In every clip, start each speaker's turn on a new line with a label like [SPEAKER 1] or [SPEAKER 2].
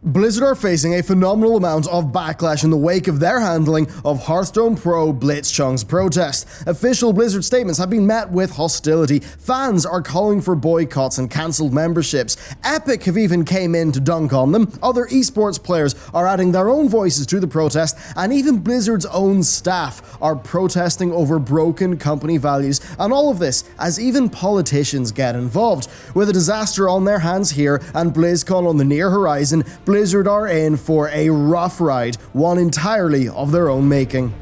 [SPEAKER 1] Blizzard are facing a phenomenal amount of backlash in the wake of their handling of Hearthstone pro Blitzchung's protest. Official Blizzard statements have been met with hostility. Fans are calling for boycotts and cancelled memberships. Epic have even came in to dunk on them. Other esports players are adding their own voices to the protest, and even Blizzard's own staff are protesting over broken company values. And all of this as even politicians get involved. With a disaster on their hands here and Blizzcon on the near horizon, Blizzard are in for a rough ride, one entirely of their own making.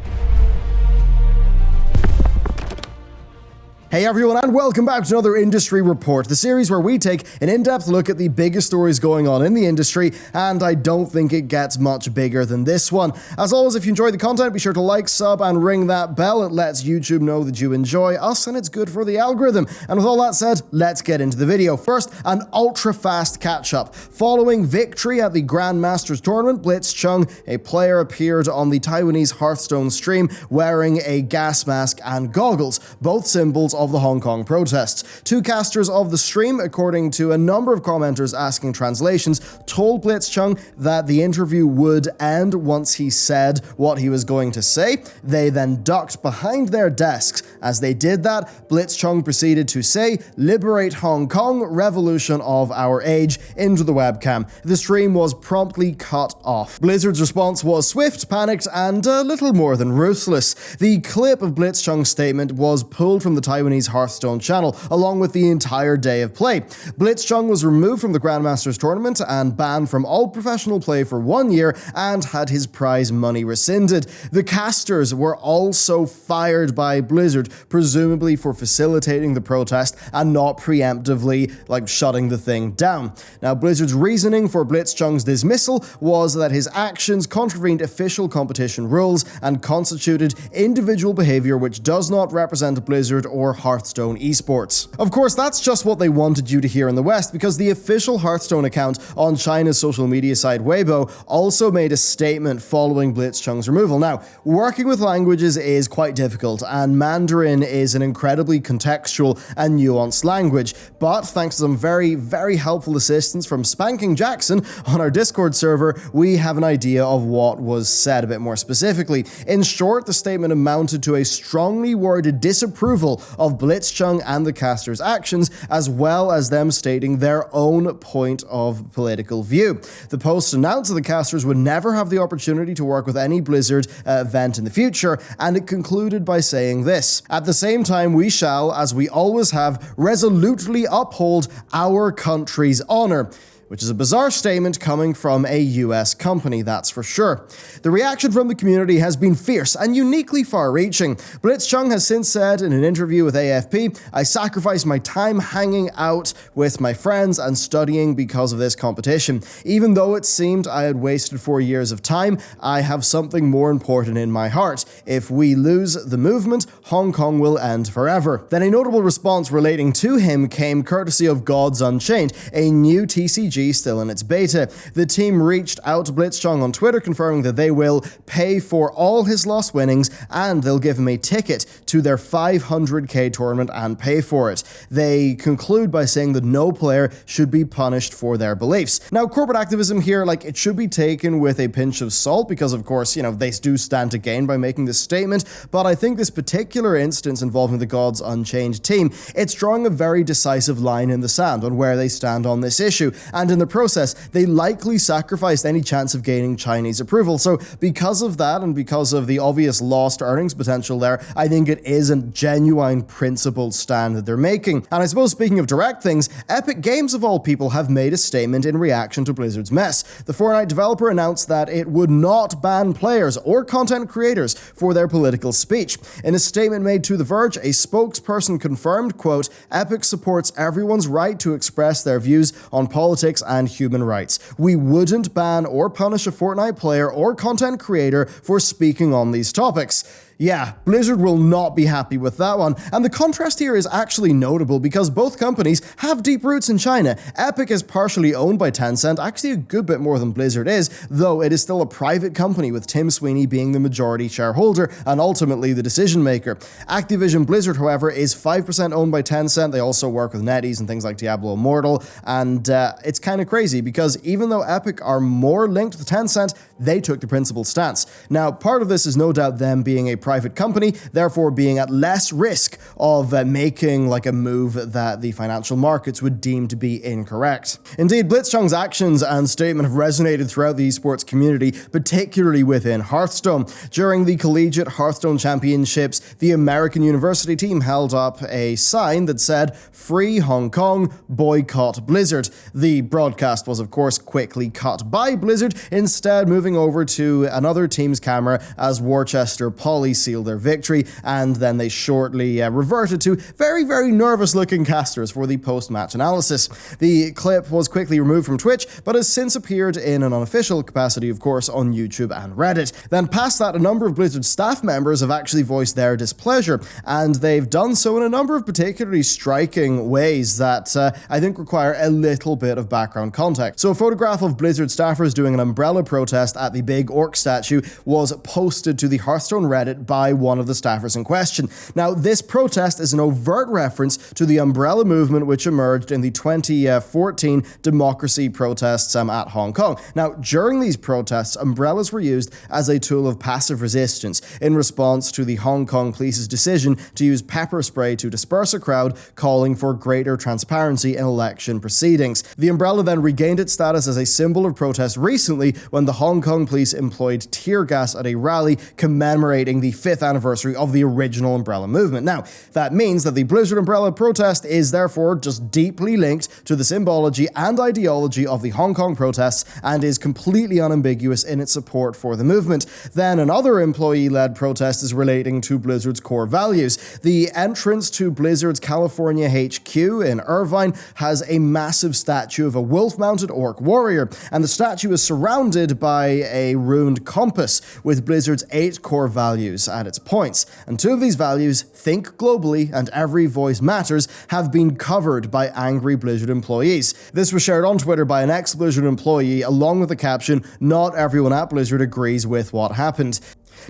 [SPEAKER 1] Hey everyone, and welcome back to another Industry Report, the series where we take an in-depth look at the biggest stories going on in the industry, and I don't think it gets much bigger than this one. As always, if you enjoy the content, be sure to like, sub, and ring that bell. It lets YouTube know that you enjoy us, and it's good for the algorithm. And with all that said, let's get into the video. First, an ultra-fast catch-up. Following victory at the Grandmasters tournament, Blitzchung, a player, appeared on the Taiwanese Hearthstone stream wearing a gas mask and goggles, both symbols of the Hong Kong protests. Two casters of the stream, according to a number of commenters asking translations, told Blitzchung that the interview would end once he said what he was going to say. They then ducked behind their desks. As they did that, Blitzchung proceeded to say, "Liberate Hong Kong, revolution of our age," into the webcam. The stream was promptly cut off. Blizzard's response was swift, panicked, and a little more than ruthless. The clip of Blitzchung's statement was pulled from the Taiwanese Hearthstone channel, along with the entire day of play. Blitzchung was removed from the Grandmasters tournament and banned from all professional play for 1 year and had his prize money rescinded. The casters were also fired by Blizzard, presumably for facilitating the protest and not preemptively, shutting the thing down. Now, Blizzard's reasoning for Blitzchung's dismissal was that his actions contravened official competition rules and constituted individual behavior which does not represent Blizzard or Hearthstone esports. Of course, that's just what they wanted you to hear in the West, because the official Hearthstone account on China's social media site Weibo also made a statement following Blitzchung's removal. Now, working with languages is quite difficult, and Mandarin is an incredibly contextual and nuanced language, but thanks to some very, very helpful assistance from Spanking Jackson on our Discord server, we have an idea of what was said a bit more specifically. In short, the statement amounted to a strongly worded disapproval of Blitzchung and the casters' actions, as well as them stating their own point of political view. The post announced that the casters would never have the opportunity to work with any Blizzard event in the future, and it concluded by saying this: "At the same time, we shall, as we always have, resolutely uphold our country's honor." Which is a bizarre statement coming from a US company, that's for sure. The reaction from the community has been fierce and uniquely far-reaching. Blitzchung has since said in an interview with AFP, "I sacrificed my time hanging out with my friends and studying because of this competition. Even though it seemed I had wasted 4 years of time, I have something more important in my heart. If we lose the movement, Hong Kong will end forever." Then a notable response relating to him came courtesy of Gods Unchained, a new TCG still in its beta. The team reached out to Blitzchung on Twitter, confirming that they will pay for all his lost winnings and they'll give him a ticket to their 500k tournament and pay for it. They conclude by saying that no player should be punished for their beliefs. Now, corporate activism here, it should be taken with a pinch of salt because, of course, they do stand to gain by making this statement, but I think this particular instance involving the Gods Unchained team, it's drawing a very decisive line in the sand on where they stand on this issue, and in the process, they likely sacrificed any chance of gaining Chinese approval. So because of that, and because of the obvious lost earnings potential there, I think it is a genuine principled stand that they're making. And I suppose, speaking of direct things, Epic Games of all people have made a statement in reaction to Blizzard's mess. The Fortnite developer announced that it would not ban players or content creators for their political speech. In a statement made to The Verge, a spokesperson confirmed, quote, "Epic supports everyone's right to express their views on politics and human rights. We wouldn't ban or punish a Fortnite player or content creator for speaking on these topics." Yeah, Blizzard will not be happy with that one. And the contrast here is actually notable because both companies have deep roots in China. Epic is partially owned by Tencent, actually a good bit more than Blizzard is, though it is still a private company with Tim Sweeney being the majority shareholder and ultimately the decision maker. Activision Blizzard, however, is 5% owned by Tencent. They also work with NetEase and things like Diablo Immortal, and it's kind of crazy because even though Epic are more linked with Tencent, they took the principal stance. Now, part of this is no doubt them being a private company, therefore being at less risk of making like a move that the financial markets would deem to be incorrect. Indeed, Blitzchung's actions and statement have resonated throughout the esports community, particularly within Hearthstone. During the Collegiate Hearthstone Championships, the American University team held up a sign that said, "Free Hong Kong, boycott Blizzard." The broadcast was of course quickly cut by Blizzard, instead moving over to another team's camera as Worcester Poly sealed their victory, and then they shortly reverted to very, very nervous looking casters for the post-match analysis. The clip was quickly removed from Twitch, but has since appeared in an unofficial capacity, of course, on YouTube and Reddit. Then past that, a number of Blizzard staff members have actually voiced their displeasure, and they've done so in a number of particularly striking ways that I think require a little bit of background context. So a photograph of Blizzard staffers doing an umbrella protest at the big orc statue was posted to the Hearthstone Reddit by one of the staffers in question. Now, this protest is an overt reference to the umbrella movement which emerged in the 2014 democracy protests at Hong Kong. Now, during these protests, umbrellas were used as a tool of passive resistance in response to the Hong Kong police's decision to use pepper spray to disperse a crowd, calling for greater transparency in election proceedings. The umbrella then regained its status as a symbol of protest recently when the Hong Kong police employed tear gas at a rally commemorating the 5th anniversary of the original umbrella movement. Now, that means that the Blizzard umbrella protest is therefore just deeply linked to the symbology and ideology of the Hong Kong protests and is completely unambiguous in its support for the movement. Then another employee-led protest is relating to Blizzard's core values. The entrance to Blizzard's California HQ in Irvine has a massive statue of a wolf-mounted orc warrior, and the statue is surrounded by a runed compass with Blizzard's 8 core values at its points. And 2 of these values, think globally and every voice matters, have been covered by angry Blizzard employees. This was shared on Twitter by an ex-Blizzard employee along with the caption, "Not everyone at Blizzard agrees with what happened."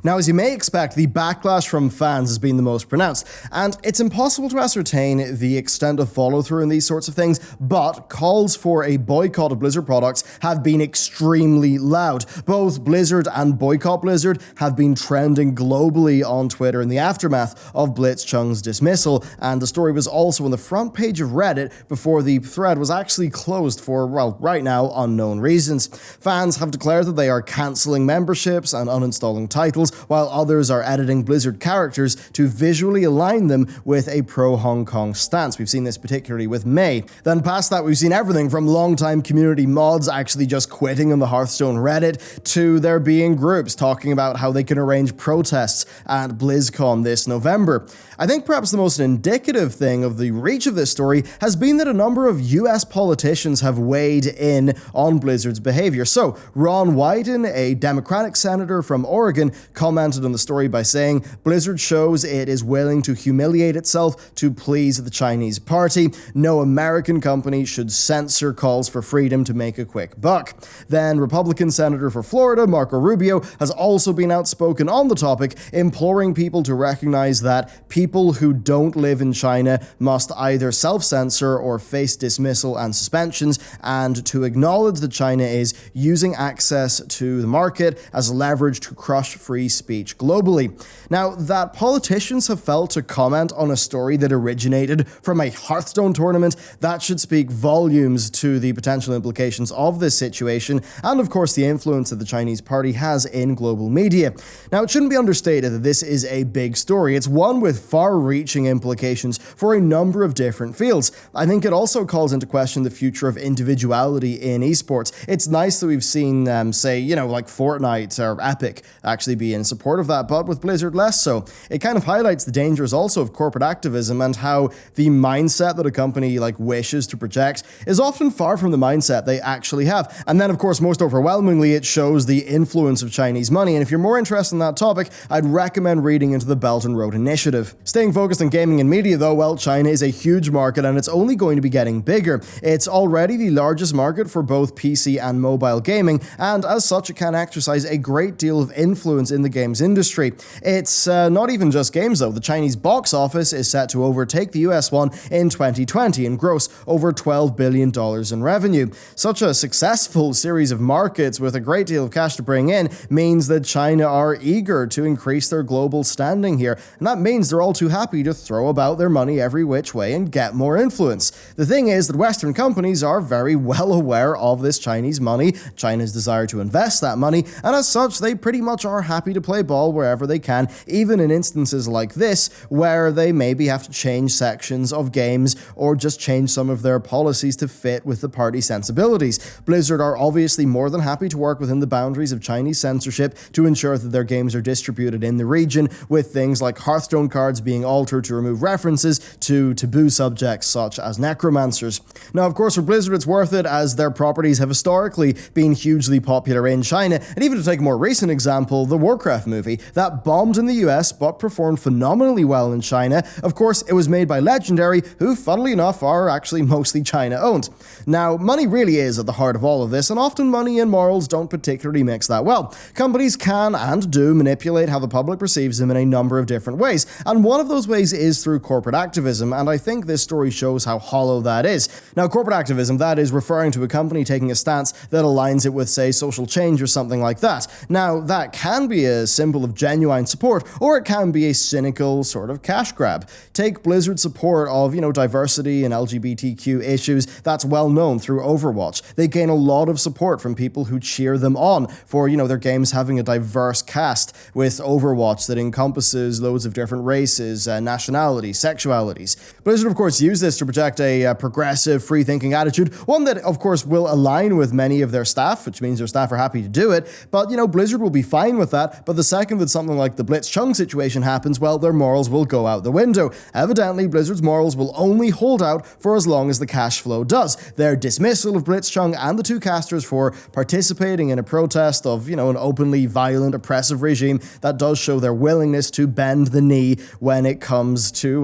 [SPEAKER 1] Now, as you may expect, the backlash from fans has been the most pronounced, and it's impossible to ascertain the extent of follow-through in these sorts of things, but calls for a boycott of Blizzard products have been extremely loud. Both Blizzard and Boycott Blizzard have been trending globally on Twitter in the aftermath of Blitzchung's dismissal, and the story was also on the front page of Reddit before the thread was actually closed for, well, right now, unknown reasons. Fans have declared that they are cancelling memberships and uninstalling titles, while others are editing Blizzard characters to visually align them with a pro-Hong Kong stance. We've seen this particularly with May. Then past that, we've seen everything from longtime community mods actually just quitting on the Hearthstone Reddit to there being groups talking about how they can arrange protests at Blizzcon this November. I think perhaps the most indicative thing of the reach of this story has been that a number of US politicians have weighed in on Blizzard's behavior. So, Ron Wyden, a Democratic senator from Oregon, commented on the story by saying, "Blizzard shows it is willing to humiliate itself to please the Chinese party. No American company should censor calls for freedom to make a quick buck." Then Republican Senator for Florida, Marco Rubio, has also been outspoken on the topic, imploring people to recognize that people who don't live in China must either self-censor or face dismissal and suspensions, and to acknowledge that China is using access to the market as leverage to crush free speech globally. Now, that politicians have felt to comment on a story that originated from a Hearthstone tournament, that should speak volumes to the potential implications of this situation, and of course the influence that the Chinese party has in global media. Now, it shouldn't be understated that this is a big story. It's one with far-reaching implications for a number of different fields. I think it also calls into question the future of individuality in esports. It's nice that we've seen, say, like Fortnite or Epic actually be in support of that, but with Blizzard less so. It kind of highlights the dangers also of corporate activism and how the mindset that a company like wishes to project is often far from the mindset they actually have. And then, of course, most overwhelmingly, it shows the influence of Chinese money. And if you're more interested in that topic, I'd recommend reading into the Belt and Road Initiative. Staying focused on gaming and media, though, well, China is a huge market and it's only going to be getting bigger. It's already the largest market for both PC and mobile gaming, and as such, it can exercise a great deal of influence in the games industry. It's not even just games, though. The Chinese box office is set to overtake the US one in 2020 and gross over $12 billion in revenue. Such a successful series of markets with a great deal of cash to bring in means that China are eager to increase their global standing here, and that means they're all too happy to throw about their money every which way and get more influence. The thing is that Western companies are very well aware of this Chinese money, China's desire to invest that money, and as such, they pretty much are happy to play ball wherever they can, even in instances like this, where they maybe have to change sections of games or just change some of their policies to fit with the party sensibilities. Blizzard are obviously more than happy to work within the boundaries of Chinese censorship to ensure that their games are distributed in the region, with things like Hearthstone cards being altered to remove references to taboo subjects such as necromancers. Now, of course, for Blizzard, it's worth it, as their properties have historically been hugely popular in China, and even to take a more recent example, the Warcraft movie, that bombed in the US but performed phenomenally well in China. Of course, it was made by Legendary, who, funnily enough, are actually mostly China-owned. Now, money really is at the heart of all of this, and often money and morals don't particularly mix that well. Companies can and do manipulate how the public perceives them in a number of different ways, and one of those ways is through corporate activism, and I think this story shows how hollow that is. Now, corporate activism, that is referring to a company taking a stance that aligns it with, say, social change or something like that. Now, that can be a symbol of genuine support, or it can be a cynical sort of cash grab. Take Blizzard's support of, diversity and LGBTQ issues. That's well known through Overwatch. They gain a lot of support from people who cheer them on for, their games having a diverse cast with Overwatch that encompasses loads of different races, nationalities, sexualities. Blizzard, of course, use this to project a progressive, free-thinking attitude, one that, of course, will align with many of their staff, which means their staff are happy to do it, but, Blizzard will be fine with that, but the second that something like the Blitzchung situation happens, well, their morals will go out the window. Evidently, Blizzard's morals will only hold out for as long as the cash flow does. Their dismissal of Blitzchung and the two casters for participating in a protest of, an openly violent, oppressive regime, that does show their willingness to bend the knee when it comes to,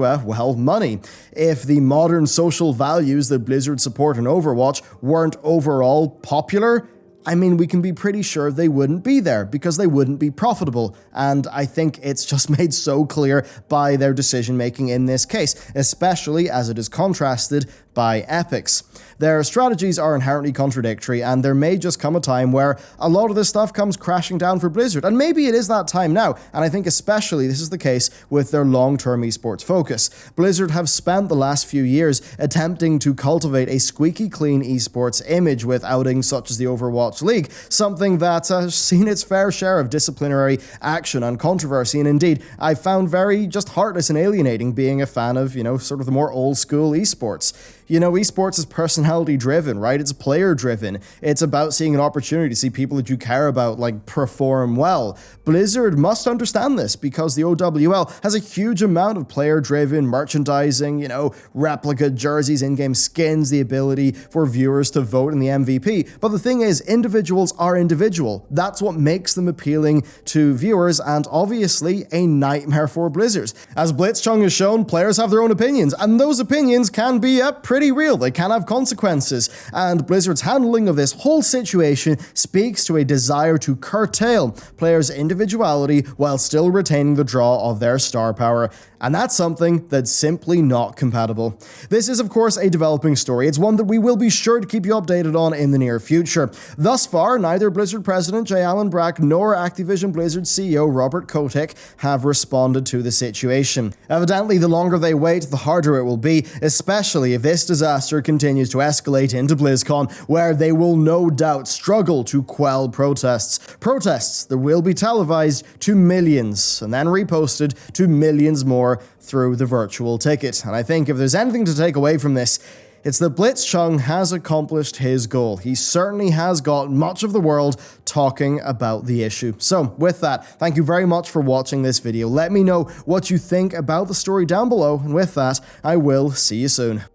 [SPEAKER 1] money. If the modern social values that Blizzard support in Overwatch weren't overall popular, we can be pretty sure they wouldn't be there because they wouldn't be profitable, and I think it's just made so clear by their decision-making in this case, especially as it is contrasted by Epic's. Their strategies are inherently contradictory, and there may just come a time where a lot of this stuff comes crashing down for Blizzard, and maybe it is that time now, and I think especially this is the case with their long-term esports focus. Blizzard have spent the last few years attempting to cultivate a squeaky clean esports image with outings such as the Overwatch League, something that has seen its fair share of disciplinary action and controversy, and indeed, I found very just heartless and alienating being a fan of, sort of the more old-school esports. Esports is personality-driven, right? It's player-driven. It's about seeing an opportunity to see people that you care about, perform well. Blizzard must understand this because the OWL has a huge amount of player-driven merchandising, replica jerseys, in-game skins, the ability for viewers to vote in the MVP. But the thing is, individuals are individual. That's what makes them appealing to viewers, and obviously a nightmare for Blizzard. As Blitzchung has shown, players have their own opinions, and those opinions can be pretty real. They can have consequences, and Blizzard's handling of this whole situation speaks to a desire to curtail players' individuality while still retaining the draw of their star power. And that's something that's simply not compatible. This is, of course, a developing story. It's one that we will be sure to keep you updated on in the near future. Thus far, neither Blizzard President Jay Allen Brack nor Activision Blizzard CEO Robert Kotick have responded to the situation. Evidently, the longer they wait, the harder it will be, especially if this disaster continues to escalate into BlizzCon, where they will no doubt struggle to quell protests. Protests that will be televised to millions and then reposted to millions more through the virtual ticket. And I think if there's anything to take away from this, it's that Blitzchung has accomplished his goal. He certainly has got much of the world talking about the issue. So with that, thank you very much for watching this video. Let me know what you think about the story down below, and with that, I will see you soon.